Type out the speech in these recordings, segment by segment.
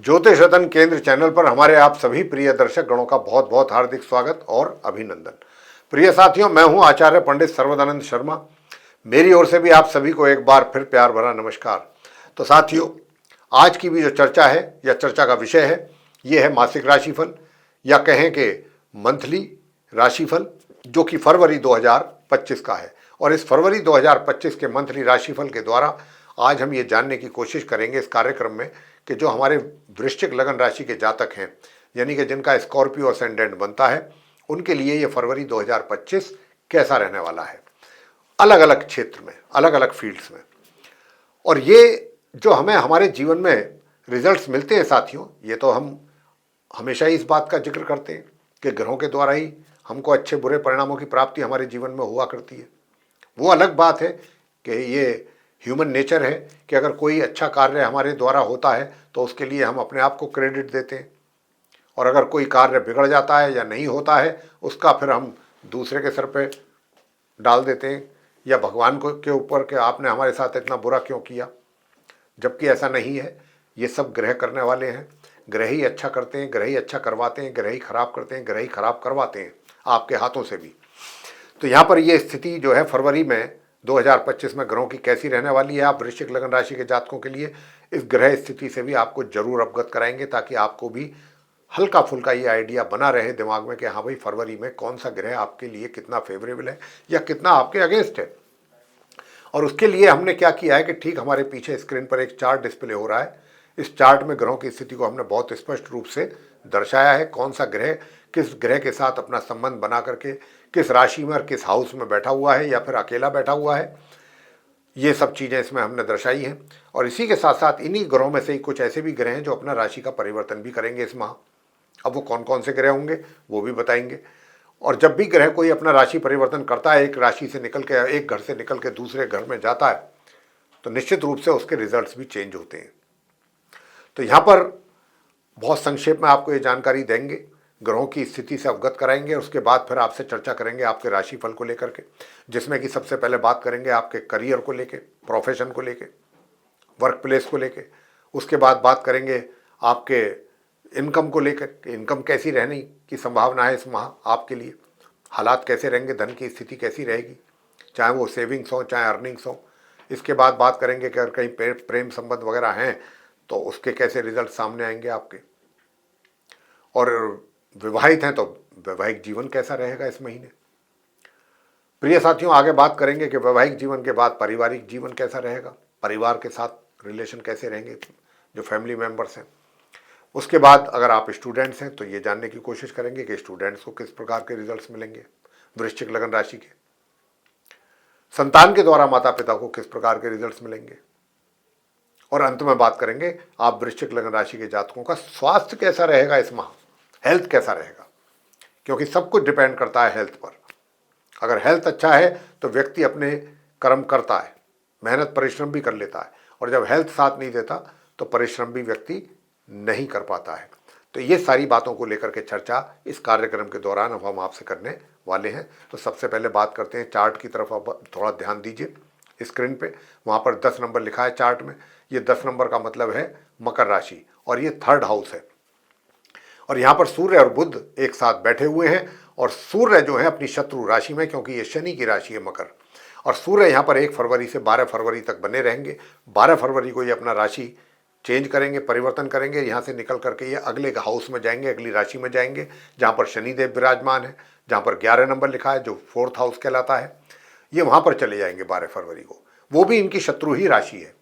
ज्योतिष रतन केंद्र चैनल पर हमारे आप सभी प्रिय दर्शक गणों का बहुत बहुत हार्दिक स्वागत और अभिनंदन। प्रिय साथियों, मैं हूं आचार्य पंडित सर्वदानंद शर्मा। मेरी ओर से भी आप सभी को एक बार फिर प्यार भरा नमस्कार। तो साथियों, आज की भी जो चर्चा है या चर्चा का विषय है, ये है मासिक राशिफल या कहें कि मंथली राशिफल, जो कि फरवरी 2025 का है। और इस फरवरी 2025 के मंथली राशिफल के द्वारा आज हम ये जानने की कोशिश करेंगे इस कार्यक्रम में कि जो हमारे वृश्चिक लगन राशि के जातक हैं, यानी कि जिनका स्कॉर्पियो असेंडेंट बनता है, उनके लिए ये फरवरी 2025 कैसा रहने वाला है, अलग अलग क्षेत्र में, अलग अलग फील्ड्स में। और ये जो हमें हमारे जीवन में रिजल्ट्स मिलते हैं साथियों, ये तो हम हमेशा ही इस बात का जिक्र करते हैं कि ग्रहों के द्वारा ही हमको अच्छे बुरे परिणामों की प्राप्ति हमारे जीवन में हुआ करती है। वो अलग बात है कि ये ह्यूमन नेचर है कि अगर कोई अच्छा कार्य हमारे द्वारा होता है तो उसके लिए हम अपने आप को क्रेडिट देते हैं, और अगर कोई कार्य बिगड़ जाता है या नहीं होता है उसका फिर हम दूसरे के सर पे डाल देते हैं या भगवान को के ऊपर कि आपने हमारे साथ इतना बुरा क्यों किया। जबकि ऐसा नहीं है, ये सब ग्रह करने वाले हैं। ग्रह ही अच्छा करते हैं, ग्रह ही अच्छा करवाते हैं, ग्रह ही खराब करते हैं, ग्रह ही खराब करवाते हैं आपके हाथों से भी। तो यहाँ पर ये स्थिति जो है फरवरी में 2025 में ग्रहों की कैसी रहने वाली है, आप वृश्चिक लगन राशि के जातकों के लिए इस ग्रह स्थिति से भी आपको जरूर अवगत कराएंगे, ताकि आपको भी हल्का फुल्का ये आइडिया बना रहे दिमाग में कि हाँ भाई, फरवरी में कौन सा ग्रह आपके लिए कितना फेवरेबल है या कितना आपके अगेंस्ट है। और उसके लिए हमने क्या किया है कि ठीक हमारे पीछे स्क्रीन पर एक चार्ट डिस्प्ले हो रहा है। इस चार्ट में ग्रहों की स्थिति को हमने बहुत स्पष्ट रूप से दर्शाया है, कौन सा ग्रह किस ग्रह के साथ अपना संबंध बना करके किस राशि में और किस हाउस में बैठा हुआ है या फिर अकेला बैठा हुआ है। ये सब चीज़ें इसमें हमने दर्शाई हैं। और इसी के साथ साथ इन्हीं ग्रहों में से ही कुछ ऐसे भी ग्रह हैं जो अपना राशि का परिवर्तन भी करेंगे इस माह। अब वो कौन कौन से ग्रह होंगे वो भी बताएंगे। और जब भी ग्रह कोई अपना राशि परिवर्तन करता है, एक राशि से निकल के, एक घर से निकल के दूसरे घर में जाता है, तो निश्चित रूप से उसके रिजल्ट्स भी चेंज होते हैं। तो यहाँ पर बहुत संक्षेप में आपको ये जानकारी देंगे, ग्रहों की स्थिति से अवगत कराएंगे। उसके बाद फिर आपसे चर्चा करेंगे आपके राशिफल को लेकर के, जिसमें कि सबसे पहले बात करेंगे आपके करियर को लेके, प्रोफेशन को लेके, वर्क प्लेस को लेके। उसके बाद बात करेंगे आपके इनकम को लेकर, इनकम कैसी रहने की संभावना है इस माह आपके लिए, हालात कैसे रहेंगे, धन की स्थिति कैसी रहेगी, चाहे वो सेविंग्स हो चाहे अर्निंग्स हो। इसके बाद बात करेंगे कि अगर कहीं प्रेम संबंध वगैरह हैं तो उसके कैसे रिजल्ट सामने आएंगे आपके, और विवाहित हैं तो वैवाहिक जीवन कैसा रहेगा इस महीने। प्रिय साथियों, आगे बात करेंगे कि वैवाहिक जीवन के बाद पारिवारिक जीवन कैसा रहेगा, परिवार के साथ रिलेशन कैसे रहेंगे, जो फैमिली मेंबर्स हैं। उसके बाद अगर आप स्टूडेंट्स हैं तो ये जानने की कोशिश करेंगे कि स्टूडेंट्स को किस प्रकार के रिजल्ट्स मिलेंगे वृश्चिक लगन राशि के। संतान के द्वारा माता पिता को किस प्रकार के रिजल्ट्स मिलेंगे। और अंत में बात करेंगे आप वृश्चिक लगन राशि के जातकों का स्वास्थ्य कैसा रहेगा इस माह, हेल्थ कैसा रहेगा, क्योंकि सब कुछ डिपेंड करता है हेल्थ पर। अगर हेल्थ अच्छा है तो व्यक्ति अपने कर्म करता है, मेहनत परिश्रम भी कर लेता है, और जब हेल्थ साथ नहीं देता तो परिश्रम भी व्यक्ति नहीं कर पाता है। तो ये सारी बातों को लेकर के चर्चा इस कार्यक्रम के दौरान अब हम आपसे करने वाले हैं। तो सबसे पहले बात करते हैं चार्ट की तरफ। अब थोड़ा ध्यान दीजिए स्क्रीन पे, वहाँ पर 10 नंबर लिखा है चार्ट में। ये 10 नंबर का मतलब है मकर राशि, और ये 3rd हाउस है। और यहाँ पर सूर्य और बुध एक साथ बैठे हुए हैं, और सूर्य जो है अपनी शत्रु राशि में, क्योंकि ये शनि की राशि है मकर। और सूर्य यहाँ पर 1 फरवरी से 12 फरवरी तक बने रहेंगे। 12 फरवरी को ये अपना राशि चेंज करेंगे, परिवर्तन करेंगे। यहाँ से निकल करके ये अगले हाउस में जाएंगे, अगली राशि में जाएंगे जहाँ पर शनिदेव विराजमान है, जहाँ पर 11 नंबर लिखा है जो 4th हाउस कहलाता है। ये वहाँ पर चले जाएंगे 12 फरवरी को। वो भी इनकी शत्रु ही राशि है,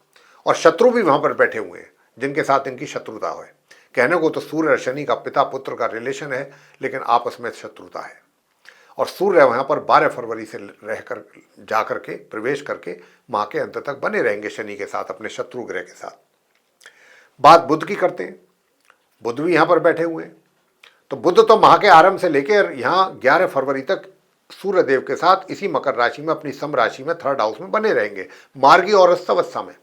और शत्रु भी वहाँ पर बैठे हुए हैं जिनके साथ इनकी शत्रुता है। कहने को तो सूर्य और शनि का पिता पुत्र का रिलेशन है, लेकिन आपस में शत्रुता है। और सूर्य वहाँ पर 12 फरवरी से रहकर जा करके प्रवेश करके माह के अंत तक बने रहेंगे शनि के साथ, अपने शत्रु ग्रह के साथ। बात बुध की करते हैं, बुध भी यहाँ पर बैठे हुए हैं। तो बुध तो माह के आरंभ से लेकर यहाँ 11 फरवरी तक सूर्य देव के साथ इसी मकर राशि में, अपनी सम राशि में 3rd हाउस में बने रहेंगे, मार्गी और अस्तवस्था में।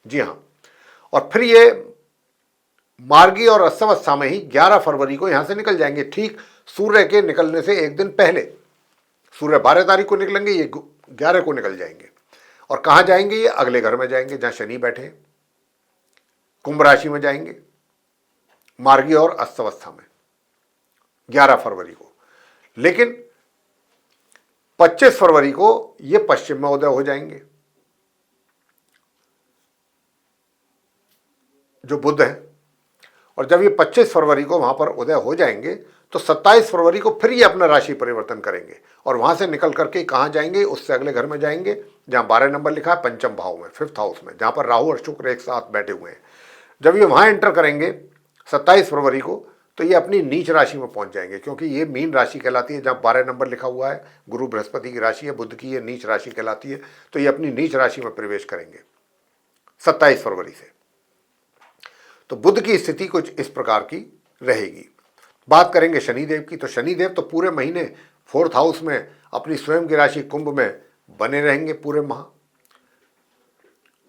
जी हाँ, और फिर ये मार्गी और अस्तवस्था में ही 11 फरवरी को यहाँ से निकल जाएंगे, ठीक सूर्य के निकलने से एक दिन पहले। सूर्य 12 तारीख को निकलेंगे, ये 11 को निकल जाएंगे। और कहाँ जाएंगे? ये अगले घर में जाएंगे जहाँ शनि बैठे हैं, कुंभ राशि में जाएंगे। मार्गी और अस्त अवस्था में 11 फरवरी को, लेकिन 25 फरवरी को ये पश्चिम में उदय हो जाएंगे। जो बुध है, और जब ये 25 फरवरी को वहां पर उदय हो जाएंगे तो 27 फरवरी को फिर ये अपना राशि परिवर्तन करेंगे और वहां से निकल करके कहां जाएंगे, उससे अगले घर में जाएंगे जहां 12 नंबर लिखा है, पंचम भाव में, 5th हाउस में, जहां पर राहु और शुक्र एक साथ बैठे हुए हैं। जब ये वहां एंटर करेंगे 27 फरवरी को, तो ये अपनी नीच राशि में पहुंच जाएंगे, क्योंकि ये मीन राशि कहलाती है। जहां 12 नंबर लिखा हुआ है, गुरु बृहस्पति की राशि है, बुध की ये नीच राशि कहलाती है, तो ये अपनी नीच राशि में प्रवेश करेंगे 27 फरवरी से। तो बुध की स्थिति कुछ इस प्रकार की रहेगी। बात करेंगे शनिदेव की, तो शनिदेव तो पूरे महीने 4th हाउस में अपनी स्वयं की राशि कुंभ में बने रहेंगे पूरे माह।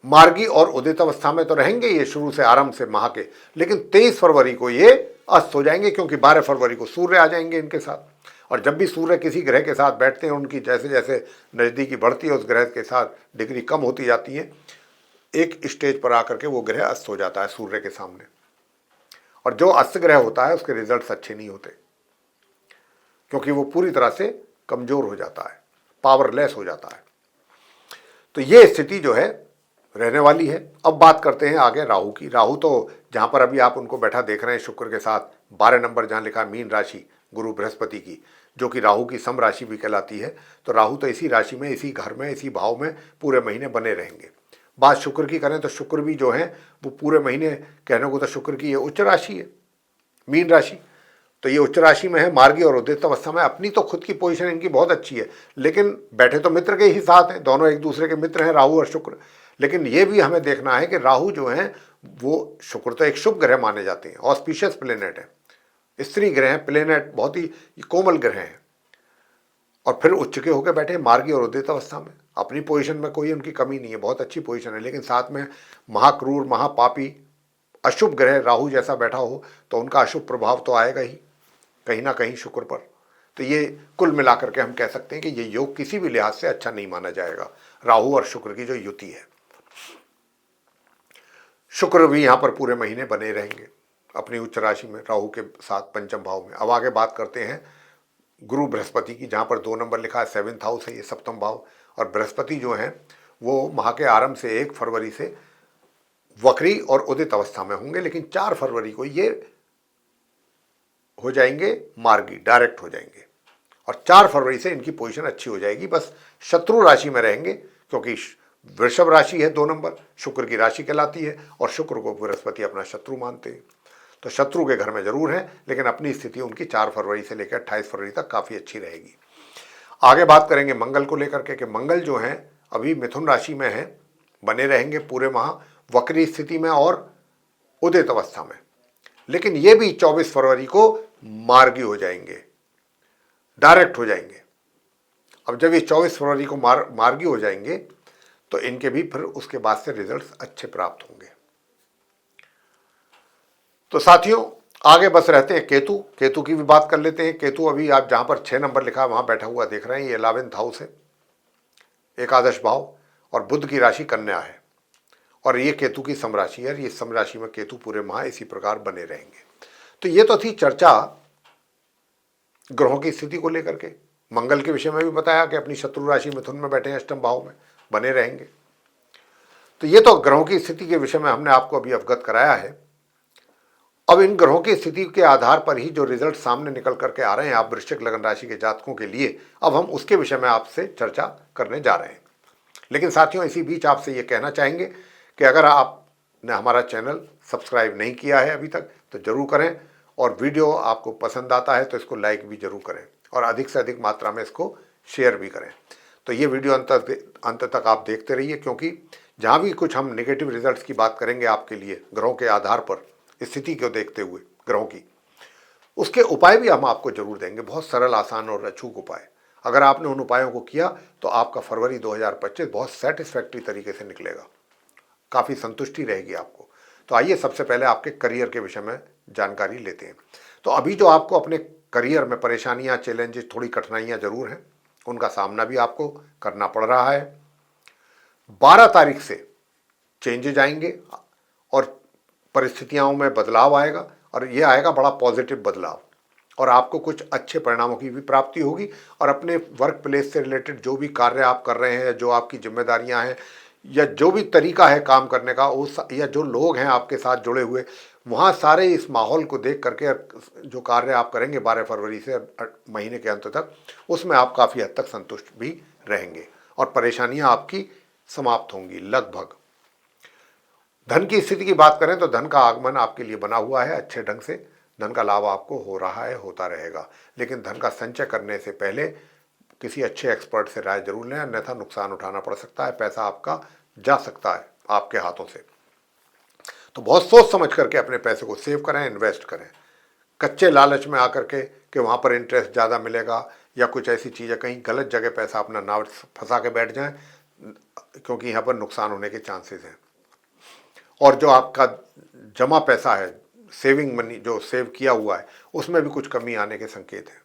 मार्गी और उदित अवस्था में तो रहेंगे ये शुरू से, आरंभ से माह के, लेकिन 23 फरवरी को ये अस्त हो जाएंगे, क्योंकि 12 फरवरी को सूर्य आ जाएंगे इनके साथ। और जब भी सूर्य किसी ग्रह के साथ बैठते हैं, उनकी जैसे जैसे नज़दीकी बढ़ती है उस ग्रह के साथ डिग्री कम होती जाती है, एक स्टेज पर आकर के वो ग्रह अस्त हो जाता है सूर्य के सामने। और जो अस्त ग्रह होता है उसके रिजल्ट्स अच्छे नहीं होते, क्योंकि वो पूरी तरह से कमजोर हो जाता है, पावरलेस हो जाता है। तो ये स्थिति जो है रहने वाली है। अब बात करते हैं आगे राहु की। राहु तो जहां पर अभी आप उनको बैठा देख रहे हैं शुक्र के साथ, 12 नंबर जहां लिखा मीन राशि गुरु बृहस्पति की, जो कि राहु की सम राशि भी कहलाती है, तो राहु तो इसी राशि में, इसी घर में, इसी भाव में पूरे महीने बने रहेंगे। बात शुक्र की करें तो शुक्र भी जो है वो पूरे महीने, कहने को तो शुक्र की ये उच्च राशि है, मीन राशि, तो ये उच्च राशि में है, मार्गी और उदित अवस्था में। अपनी तो खुद की पोजीशन इनकी बहुत अच्छी है, लेकिन बैठे तो मित्र के ही साथ हैं, दोनों एक दूसरे के मित्र हैं राहु और शुक्र। लेकिन ये भी हमें देखना है कि राहु जो है वो, शुक्र तो एक शुभ ग्रह माने जाते हैं, ऑस्पिशियस प्लेनेट है, स्त्री ग्रह है, प्लेनेट बहुत ही कोमल ग्रह है, और फिर उच्च के होकर बैठे मार्गी और उदित अवस्था में। अपनी पोजीशन में कोई उनकी कमी नहीं है, बहुत अच्छी पोजीशन है, लेकिन साथ में महाक्रूर महापापी अशुभ ग्रह राहु जैसा बैठा हो तो उनका अशुभ प्रभाव तो आएगा ही कहीं ना कहीं शुक्र पर। तो ये कुल मिलाकर के हम कह सकते हैं कि ये योग किसी भी लिहाज से अच्छा नहीं माना जाएगा, राहु और शुक्र की जो युति है। शुक्र भी यहाँ पर पूरे महीने बने रहेंगे अपनी उच्च राशि में राहु के साथ पंचम भाव में। अब आगे बात करते हैं गुरु बृहस्पति की, जहाँ पर 2 नंबर लिखा है, 7th हाउस है ये, सप्तम भाव। और बृहस्पति जो है वो माह के आरंभ से 1 फरवरी से वक्री और उदित अवस्था में होंगे, लेकिन 4 फरवरी को ये हो जाएंगे मार्गी, डायरेक्ट हो जाएंगे, और 4 फरवरी से इनकी पोजीशन अच्छी हो जाएगी। बस शत्रु राशि में रहेंगे, क्योंकि वृषभ राशि है 2 नंबर, शुक्र की राशि कहलाती है, और शुक्र को बृहस्पति अपना शत्रु मानते हैं, तो शत्रु के घर में जरूर है, लेकिन अपनी स्थिति उनकी 4 फरवरी से लेकर 28 फरवरी तक काफ़ी अच्छी रहेगी। आगे बात करेंगे मंगल को लेकर के, कि मंगल जो है अभी मिथुन राशि में है, बने रहेंगे पूरे माह वक्री स्थिति में और उदित अवस्था में, लेकिन ये भी 24 फरवरी को मार्गी हो जाएंगे, डायरेक्ट हो जाएंगे। अब जब ये 24 फरवरी को मार्गी हो जाएंगे तो इनके भी फिर उसके बाद से रिजल्ट्स अच्छे प्राप्त होंगे। तो साथियों आगे बस रहते हैं केतु। केतु की भी बात कर लेते हैं। केतु अभी आप जहां पर 6 नंबर लिखा है वहां बैठा हुआ देख रहे हैं, ये 11th हाउस है, एकादश भाव, और बुध की राशि कन्या है, और ये केतु की समराशि है। ये समराशि में केतु पूरे माह इसी प्रकार बने रहेंगे। तो ये तो थी चर्चा ग्रहों की स्थिति को लेकर के। मंगल के विषय में भी बताया कि अपनी शत्रु राशि मिथुन में बैठे हैं, अष्टम भाव में बने रहेंगे। तो ये तो ग्रहों की स्थिति के विषय में हमने आपको अभी अवगत कराया है। अब इन ग्रहों की स्थिति के आधार पर ही जो रिजल्ट सामने निकल करके आ रहे हैं आप वृश्चिक लगन राशि के जातकों के लिए, अब हम उसके विषय में आपसे चर्चा करने जा रहे हैं। लेकिन साथियों इसी बीच आपसे ये कहना चाहेंगे कि अगर आपने हमारा चैनल सब्सक्राइब नहीं किया है अभी तक तो जरूर करें, और वीडियो आपको पसंद आता है तो इसको लाइक भी जरूर करें, और अधिक से अधिक मात्रा में इसको शेयर भी करें। तो ये वीडियो अंत तक आप देखते रहिए, क्योंकि जहाँ भी कुछ हम नेगेटिव रिजल्ट्स की बात करेंगे आपके लिए ग्रहों के आधार पर, स्थिति को देखते हुए ग्रहों की, उसके उपाय भी हम आपको जरूर देंगे, बहुत सरल आसान और अचूक उपाय। अगर आपने उन उपायों को किया तो आपका फरवरी 2025 बहुत सेटिस्फैक्ट्री तरीके से निकलेगा, काफ़ी संतुष्टि रहेगी आपको। तो आइए सबसे पहले आपके करियर के विषय में जानकारी लेते हैं। तो अभी जो आपको अपने करियर में परेशानियां, चैलेंजेस, थोड़ी कठिनाइयां जरूर हैं, उनका सामना भी आपको करना पड़ रहा है। 12 तारीख से चेंजेज आएंगे और परिस्थितियों में बदलाव आएगा, और ये आएगा बड़ा पॉजिटिव बदलाव, और आपको कुछ अच्छे परिणामों की भी प्राप्ति होगी। और अपने वर्क प्लेस से रिलेटेड जो भी कार्य आप कर रहे हैं, जो आपकी जिम्मेदारियां हैं, या जो भी तरीका है काम करने का, उस या जो लोग हैं आपके साथ जुड़े हुए, वहाँ सारे इस माहौल को देख करके जो कार्य आप करेंगे 12 फरवरी से महीने के अंत तक, उसमें आप काफ़ी हद तक संतुष्ट भी रहेंगे और परेशानियां आपकी समाप्त होंगी लगभग। धन की स्थिति की बात करें तो धन का आगमन आपके लिए बना हुआ है अच्छे ढंग से, धन का लाभ आपको हो रहा है, होता रहेगा। लेकिन धन का संचय करने से पहले किसी अच्छे एक्सपर्ट से राय जरूर लें, अन्यथा नुकसान उठाना पड़ सकता है, पैसा आपका जा सकता है आपके हाथों से। तो बहुत सोच समझ करके अपने पैसे को सेव करें, इन्वेस्ट करें। कच्चे लालच में आकर के कि वहाँ पर इंटरेस्ट ज़्यादा मिलेगा या कुछ ऐसी चीज़ें, कहीं गलत जगह पैसा अपना ना फंसा के बैठ जाएं, क्योंकि यहाँ पर नुकसान होने के चांसेस हैं। और जो आपका जमा पैसा है, सेविंग मनी जो सेव किया हुआ है, उसमें भी कुछ कमी आने के संकेत हैं।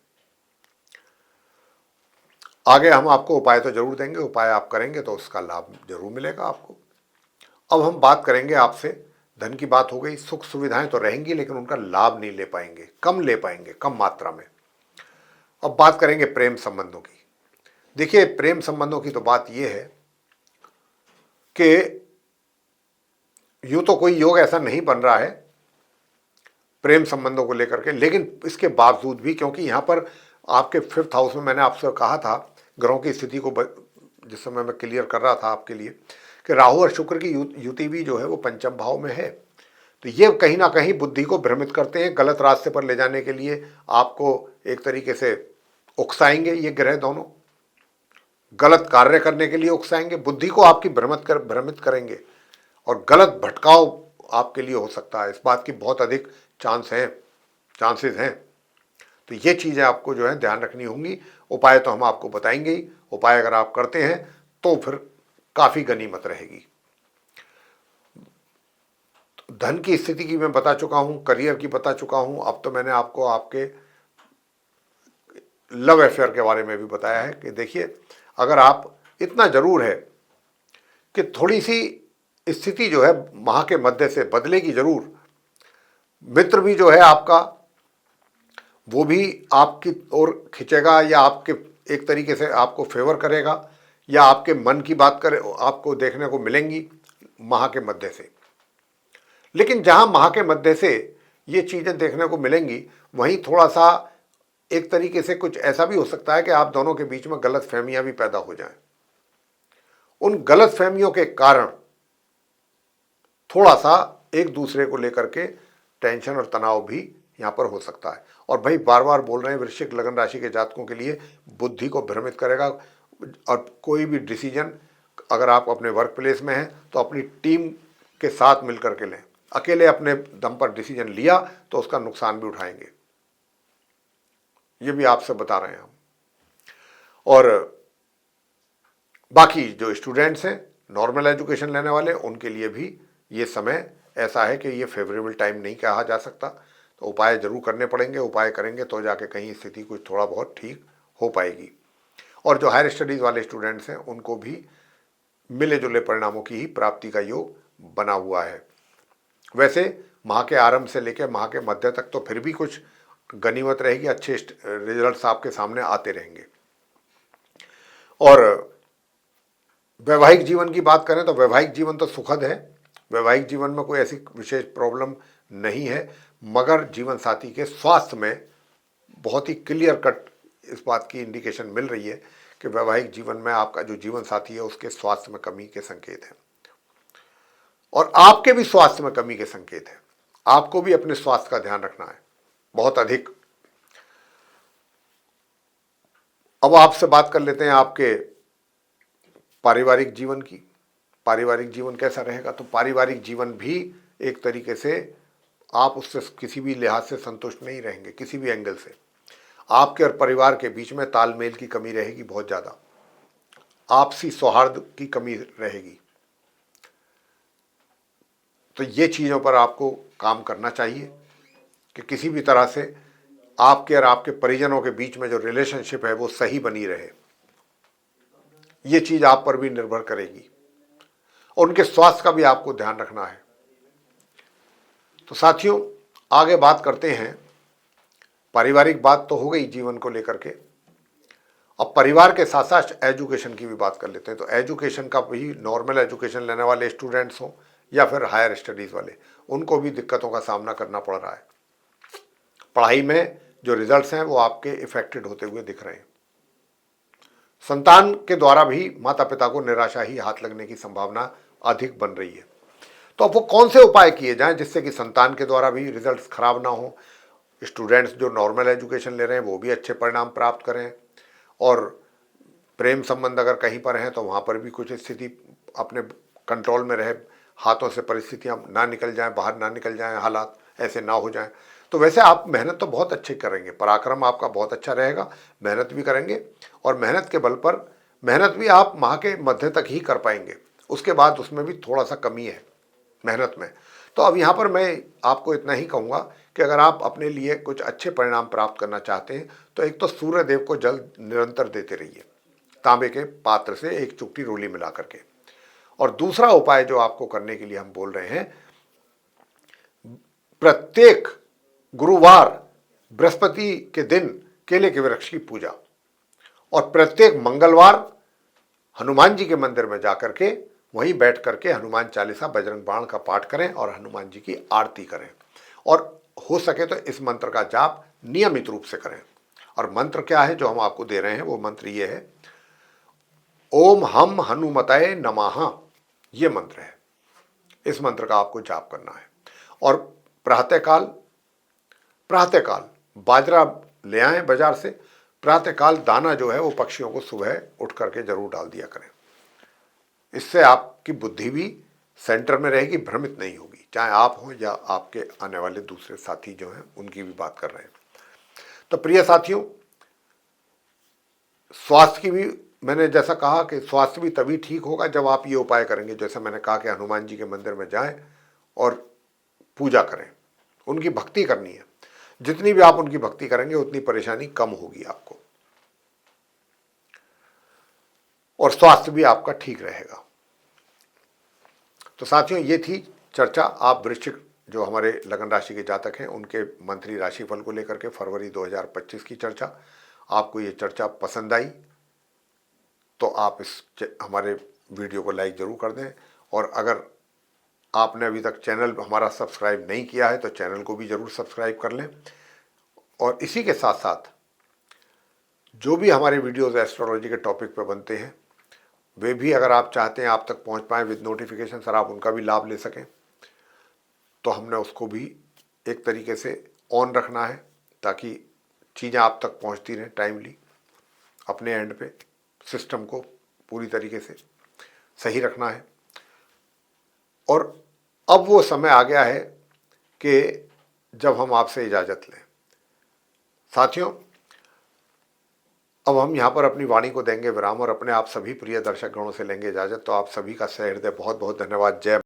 आगे हम आपको उपाय तो जरूर देंगे, उपाय आप करेंगे तो उसका लाभ जरूर मिलेगा आपको। अब हम बात करेंगे आपसे, धन की बात हो गई, सुख सुविधाएं तो रहेंगी लेकिन उनका लाभ नहीं ले पाएंगे, कम ले पाएंगे, कम मात्रा में। अब बात करेंगे प्रेम संबंधों की। देखिए, प्रेम संबंधों की तो बात यह है कि यूं तो कोई योग ऐसा नहीं बन रहा है प्रेम संबंधों को लेकर के, लेकिन इसके बावजूद भी, क्योंकि यहां पर आपके 5th हाउस में मैंने आपसे कहा था ग्रहों की स्थिति को जिस समय मैं क्लियर कर रहा था आपके लिए, कि राहु और शुक्र की युति भी जो है वो पंचम भाव में है। तो ये कहीं ना कहीं बुद्धि को भ्रमित करते हैं, गलत रास्ते पर ले जाने के लिए आपको एक तरीके से उकसाएंगे। ये ग्रह दोनों गलत कार्य करने के लिए उकसाएंगे, बुद्धि को आपकी भ्रमित करेंगे और गलत भटकाव आपके लिए हो सकता है। इस बात की बहुत अधिक चांसेस हैं। तो ये चीज़ें आपको जो है ध्यान रखनी होंगी। उपाय तो हम आपको बताएंगे ही, उपाय अगर आप करते हैं तो फिर काफ़ी गनीमत रहेगी। धन की स्थिति की मैं बता चुका हूं, करियर की बता चुका हूं। अब तो मैंने आपको आपके लव अफेयर के बारे में भी बताया है कि देखिए, अगर आप, इतना जरूर है कि थोड़ी सी स्थिति जो है माह के मध्य से बदलेगी जरूर। मित्र भी जो है आपका, वो भी आपकी ओर खिंचेगा या आपके एक तरीके से आपको फेवर करेगा, या आपके मन की बात करे आपको देखने को मिलेंगी माह के मध्य से। लेकिन जहां माह के मध्य से ये चीजें देखने को मिलेंगी, वहीं थोड़ा सा एक तरीके से कुछ ऐसा भी हो सकता है कि आप दोनों के बीच में गलत फहमियां भी पैदा हो जाएं। उन गलत फहमियों के कारण थोड़ा सा एक दूसरे को लेकर के टेंशन और तनाव भी यहां पर हो सकता है। और भाई बार बार बोल रहे हैं, वृश्चिक लगन राशि के जातकों के लिए बुद्धि को भ्रमित करेगा। और कोई भी डिसीजन अगर आप अपने वर्क प्लेस में हैं तो अपनी टीम के साथ मिलकर के लें। अकेले अपने दम पर डिसीजन लिया तो उसका नुकसान भी उठाएंगे, ये भी आपसे बता रहे हैं हम। और बाकी जो स्टूडेंट्स हैं, नॉर्मल एजुकेशन लेने वाले, उनके लिए भी ये समय ऐसा है कि ये फेवरेबल टाइम नहीं कहा जा सकता। तो उपाय जरूर करने पड़ेंगे, उपाय करेंगे तो जाके कहीं स्थिति कुछ थोड़ा बहुत ठीक हो पाएगी। और जो हायर स्टडीज़ वाले स्टूडेंट्स हैं उनको भी मिले जुले परिणामों की ही प्राप्ति का योग बना हुआ है। वैसे माह के आरंभ से लेकर माह के मध्य तक तो फिर भी कुछ गनीमत रहेगी, अच्छे रिजल्ट्स आपके सामने आते रहेंगे। और वैवाहिक जीवन की बात करें तो वैवाहिक जीवन तो सुखद है, वैवाहिक जीवन में कोई ऐसी विशेष प्रॉब्लम नहीं है, मगर जीवन साथी के स्वास्थ्य में बहुत ही क्लियर कट इस बात की इंडिकेशन मिल रही है कि वैवाहिक जीवन में आपका जो जीवन साथी है उसके स्वास्थ्य में कमी के संकेत हैं, और आपके भी स्वास्थ्य में कमी के संकेत हैं। आपको भी अपने स्वास्थ्य का ध्यान रखना है बहुत अधिक। अब आपसे बात कर लेते हैं आपके पारिवारिक जीवन की। पारिवारिक जीवन कैसा रहेगा? तो पारिवारिक जीवन भी एक तरीके से आप उससे किसी भी लिहाज से संतुष्ट नहीं रहेंगे, किसी भी एंगल से। आपके और परिवार के बीच में तालमेल की कमी रहेगी बहुत ज़्यादा, आपसी सौहार्द की कमी रहेगी। तो ये चीज़ों पर आपको काम करना चाहिए कि किसी भी तरह से आपके और आपके परिजनों के बीच में जो रिलेशनशिप है वो सही बनी रहे। ये चीज़ आप पर भी निर्भर करेगी, और उनके स्वास्थ्य का भी आपको ध्यान रखना है। तो साथियों, आगे बात करते हैं, पारिवारिक बात तो हो गई जीवन को लेकर के, अब परिवार के साथ साथ एजुकेशन की भी बात कर लेते हैं। तो एजुकेशन का भी, नॉर्मल एजुकेशन लेने वाले स्टूडेंट्स हों या फिर हायर स्टडीज़ वाले, उनको भी दिक्कतों का सामना करना पड़ रहा है। पढ़ाई में जो रिजल्ट्स हैं वो आपके इफेक्टेड होते हुए दिख रहे हैं। संतान के द्वारा भी माता पिता को निराशा ही हाथ लगने की संभावना अधिक बन रही है। तो अब वो कौन से उपाय किए जाएं जिससे कि संतान के द्वारा भी रिजल्ट्स खराब ना हो, स्टूडेंट्स जो नॉर्मल एजुकेशन ले रहे हैं वो भी अच्छे परिणाम प्राप्त करें, और प्रेम संबंध अगर कहीं पर हैं तो वहाँ पर भी कुछ स्थिति अपने कंट्रोल में रहे, हाथों से परिस्थितियाँ ना निकल जाएं, बाहर ना निकल जाएं, हालात ऐसे ना हो जाएं। तो वैसे आप मेहनत तो बहुत अच्छी करेंगे, पराक्रम आपका बहुत अच्छा रहेगा, मेहनत भी करेंगे, और मेहनत के बल पर, मेहनत भी आप माह के मध्य तक ही कर पाएंगे, उसके बाद उसमें भी थोड़ा सा कमी है मेहनत में। तो अब यहाँ पर मैं आपको इतना ही कहूँगा कि अगर आप अपने लिए कुछ अच्छे परिणाम प्राप्त करना चाहते हैं तो एक तो सूर्य देव को जल निरंतर देते रहिए, तांबे के पात्र से एक चुटकी रोली मिला करके। और दूसरा उपाय जो आपको करने के लिए हम बोल रहे हैं, प्रत्येक गुरुवार बृहस्पति के दिन केले के वृक्ष की पूजा, और प्रत्येक मंगलवार हनुमान जी के मंदिर में जाकर के वहीं बैठ करके हनुमान चालीसा, बजरंग बाण का पाठ करें और हनुमान जी की आरती करें, और हो सके तो इस मंत्र का जाप नियमित रूप से करें। और मंत्र क्या है जो हम आपको दे रहे हैं, वो मंत्र ये है, ओम हम हनुमतये नमः, ये मंत्र है। इस मंत्र का आपको जाप करना है। और प्रातःकाल बाजरा ले आएं बाजार से, प्रातःकाल दाना जो है वो पक्षियों को सुबह उठ करके जरूर डाल दिया करें। इससे आपकी बुद्धि भी सेंटर में रहेगी, भ्रमित नहीं होगी, चाहे आप हों या आपके आने वाले दूसरे साथी जो हैं उनकी भी बात कर रहे हैं। तो प्रिय साथियों, स्वास्थ्य की भी मैंने जैसा कहा कि स्वास्थ्य भी तभी ठीक होगा जब आप ये उपाय करेंगे, जैसे मैंने कहा कि हनुमान जी के मंदिर में जाएं और पूजा करें, उनकी भक्ति करनी है। जितनी भी आप उनकी भक्ति करेंगे उतनी परेशानी कम होगी आपको, और स्वास्थ्य भी आपका ठीक रहेगा। तो साथियों, ये थी चर्चा आप वृश्चिक जो हमारे लगन राशि के जातक हैं उनके मंथली राशिफल को लेकर के फरवरी 2025 की चर्चा। आपको ये चर्चा पसंद आई तो आप हमारे वीडियो को लाइक ज़रूर कर दें, और अगर आपने अभी तक चैनल हमारा सब्सक्राइब नहीं किया है तो चैनल को भी ज़रूर सब्सक्राइब कर लें। और इसी के साथ साथ जो भी हमारे वीडियोज़ एस्ट्रोलॉजी के टॉपिक पर बनते हैं वे भी अगर आप चाहते हैं आप तक पहुंच पाएँ विद नोटिफिकेशन, सर आप उनका भी लाभ ले सकें, तो हमने उसको भी एक तरीके से ऑन रखना है ताकि चीज़ें आप तक पहुंचती रहें टाइमली। अपने एंड पे सिस्टम को पूरी तरीके से सही रखना है। और अब वो समय आ गया है कि जब हम आपसे इजाज़त लें। साथियों, अब हम यहाँ पर अपनी वाणी को देंगे विराम और अपने आप सभी प्रिय दर्शक गणों से लेंगे इजाज़त। तो आप सभी का सहृदय बहुत बहुत धन्यवाद। जय